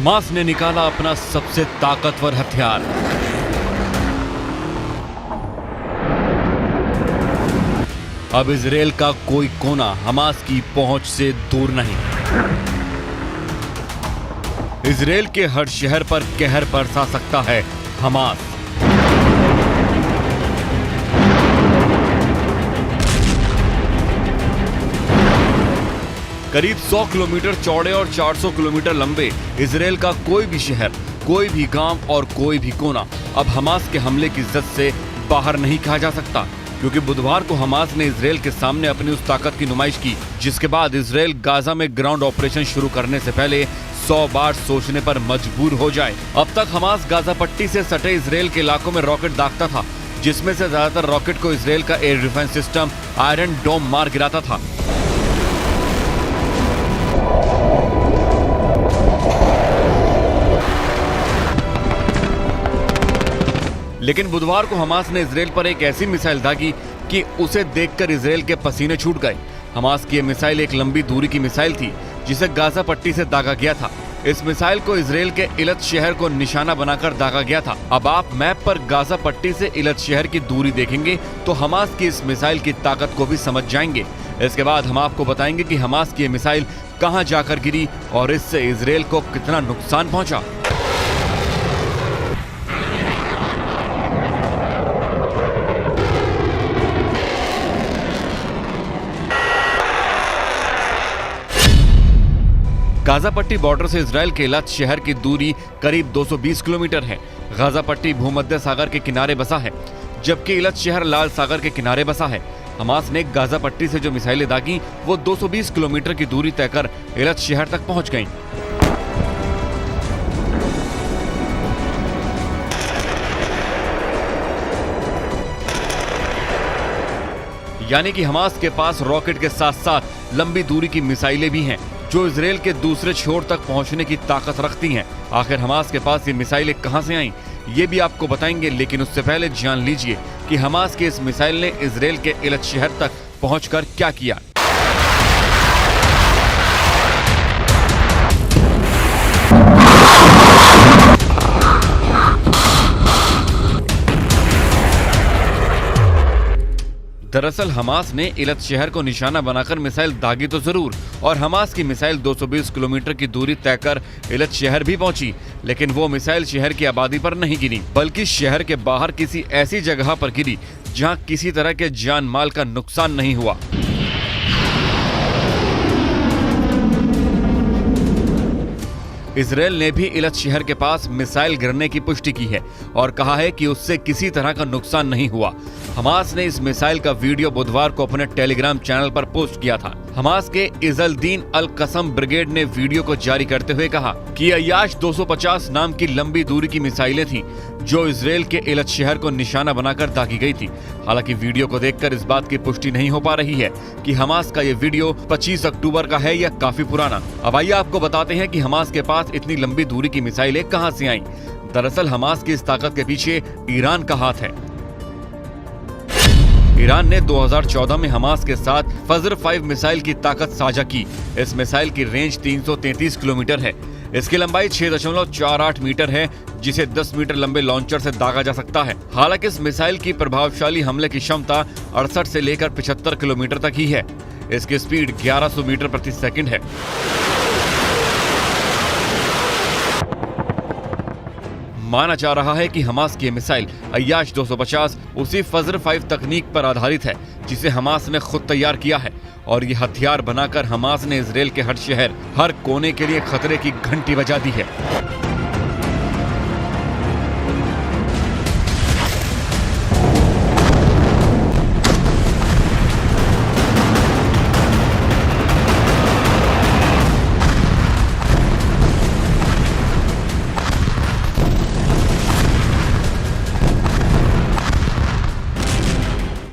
Hamas ने निकाला अपना सबसे ताकतवर हथियार। अब इजराइल का कोई कोना हमास की पहुंच से दूर नहीं। इजराइल के हर शहर पर कहर बरसा सकता है हमास। करीब 100 किलोमीटर चौड़े और 400 किलोमीटर लंबे इजराइल का कोई भी शहर, कोई भी गांव और कोई भी कोना अब हमास के हमले की जद से बाहर नहीं कहा जा सकता, क्योंकि बुधवार को हमास ने इजराइल के सामने अपनी उस ताकत की नुमाइश की जिसके बाद इजराइल गाजा में ग्राउंड ऑपरेशन शुरू करने से पहले 100 बार सोचने पर मजबूर हो जाए। अब तक हमास गाजा पट्टी से सटे इजराइल के इलाकों में रॉकेट दागता था, जिसमें से ज्यादातर रॉकेट को इजराइल का एयर डिफेंस सिस्टम आयरन डोम मार गिराता था। लेकिन बुधवार को हमास ने इजराइल पर एक ऐसी मिसाइल दागी कि उसे देखकर इजराइल के पसीने छूट गए। हमास की यह मिसाइल एक लंबी दूरी की मिसाइल थी जिसे गाजा पट्टी से दागा गया था। इस मिसाइल को इजराइल के इलत शहर को निशाना बनाकर दागा गया था। अब आप मैप पर गाजा पट्टी से इलत शहर की दूरी देखेंगे तो हमास की इस मिसाइल की ताकत को भी समझ जाएंगे। इसके बाद हम आपको बताएंगे कि हमास की यह मिसाइल कहां जाकर गिरी और इससे इजराइल को कितना नुकसान पहुंचा। गाजा पट्टी बॉर्डर से इजराइल के इलात शहर की दूरी करीब 220 किलोमीटर है। गाजा पट्टी भूमध्य सागर के किनारे बसा है, जबकि इलत शहर लाल सागर के किनारे बसा है। हमास ने गाजा पट्टी से जो मिसाइलें दागी वो 220 किलोमीटर की दूरी तय कर इलत शहर तक पहुंच गईं। यानी कि हमास के पास रॉकेट के साथ साथ लंबी दूरी की मिसाइलें भी हैं जो इजराइल के दूसरे छोर तक पहुंचने की ताकत रखती हैं। आखिर हमास के पास ये मिसाइलें कहां से आईं, ये भी आपको बताएंगे, लेकिन उससे पहले जान लीजिए कि हमास की इस मिसाइल ने इजराइल के इलत शहर तक पहुंचकर क्या किया। दरअसल हमास ने इलत शहर को निशाना बनाकर मिसाइल दागी तो जरूर, और हमास की मिसाइल 220 किलोमीटर की दूरी तय कर इलत शहर भी पहुंची, लेकिन वो मिसाइल शहर की आबादी पर नहीं गिरी, बल्कि शहर के बाहर किसी ऐसी जगह पर गिरी जहां किसी तरह के जान माल का नुकसान नहीं हुआ। इजराइल ने भी इलत शहर के पास मिसाइल गिरने की पुष्टि की है और कहा है कि उससे किसी तरह का नुकसान नहीं हुआ। हमास ने इस मिसाइल का वीडियो बुधवार को अपने टेलीग्राम चैनल पर पोस्ट किया था। हमास के इज़्ज़ुल-दीन अल-क़सम ब्रिगेड ने वीडियो को जारी करते हुए कहा कि अय्याश 250 नाम की लंबी दूरी की मिसाइलें थीं जो इजराइल के इलत शहर को निशाना बनाकर दागी गई थी। हालांकि वीडियो को देखकर इस बात की पुष्टि नहीं हो पा रही है कि हमास का ये वीडियो 25 अक्टूबर का है या काफी पुराना। अब आइए आपको बताते हैं कि हमास के पास इतनी लंबी दूरी की मिसाइलें कहां से आईं। दरअसल हमास की इस ताकत के पीछे ईरान का हाथ है। ईरान ने 2014 में हमास के साथ फजर 5 मिसाइल की ताकत साझा की। इस मिसाइल की रेंज 333 किलोमीटर है। इसकी लंबाई 6.48 मीटर है, जिसे 10 मीटर लंबे लॉन्चर से दागा जा सकता है। हालांकि इस मिसाइल की प्रभावशाली हमले की क्षमता 68 से लेकर 75 किलोमीटर तक ही है। इसकी स्पीड 1100 मीटर प्रति सेकंड है। माना जा रहा है कि हमास की मिसाइल अय्याश 250 उसी फजर 5 तकनीक पर आधारित है जिसे हमास ने खुद तैयार किया है, और ये हथियार बनाकर हमास ने इजराइल के हर शहर, हर कोने के लिए खतरे की घंटी बजा दी है।